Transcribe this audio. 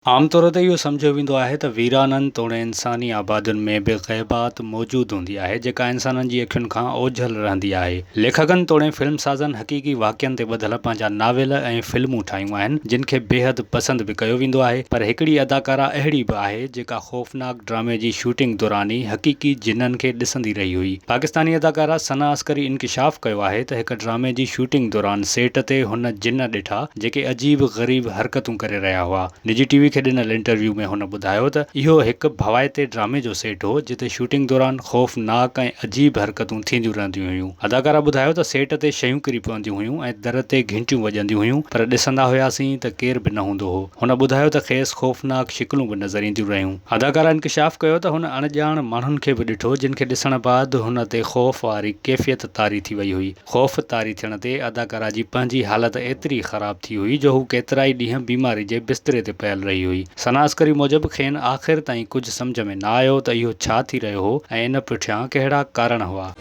आमतौर ते इहो सम्झियो वेंदो आहे त वीराननि तोड़े इंसानी आबादियुनि में बि ग़ैबात मौजूदु हूंदी आहे जेका इंसाननि जी अखियुनि खां ओझल रहंदी आहे। लेखकनि तोड़े फ़िल्म साज़नि हक़ीक़ी वाक़िअनि ते ॿधल पंहिंजा नावेल ऐं फ़िल्मूं ठाहियूं आहिनि जिन खे बेहदि पसंदि बि कयो वेंदो आहे। पर हिकिड़ी अदाकारा अहिड़ी बि आहे जेका ख़ौफ़नाक ड्रामे जी शूटिंग दौरान ई हक़ीक़ी जिन्ननि खे ॾिसंदी रही हुई। पाकिस्तानी अदाकारा सना अस्करी इंकिशाफ़ कयो आहे त हिक ड्रामे जी शूटिंग दौरान सेट ते हुन जिन्न ॾिठा जेके अजीब ग़रीब हरकतूं करे रहिया हुआ। निजी टीवी खे ॾिनल इंटरव्यू में हुन ॿुधायो त इहो हिकु भवाइते ड्रामे जो सेट हो जिते शूटिंग दौरान ख़ौफ़नाक ऐं अजीब हरकतूं थींदियूं रहंदियूं हुयूं। अदाकारा ॿुधायो त सेट ते शयूं किरी पवंदियूं हुयूं ऐं दर ते घिंटियूं वॼंदियूं हुयूं पर ॾिसंदा हुआसीं त केरु बि न हूंदो हो। हुन ॿुधायो त खेसि ख़ौफ़नाक शिकिलूं बि नज़र ईंदियूं रहियूं। अदाकारा इंकिशाफ़ कयो त हुन अणॼाण माण्हुनि खे बि ॾिठो जिन खे ॾिसण बैदि हुन ते ख़ौफ़ वारी कैफ़ियत तारी थी वई हुई। ख़ौफ़ तारी थियण ते अदाकारा जी पंहिंजी हालत एतिरी ख़राब थी हुई जो हू केतिरा ई ॾींहं बीमारी जे बिस्तरे ते पियल रही हुई। सना अस्करी मूजिबि खेनि आख़िर ताईं कुझु सम्झ में न आयो त इहो छा थी रहियो हो ऐं इन पुठियां कहिड़ा कारण हुआ।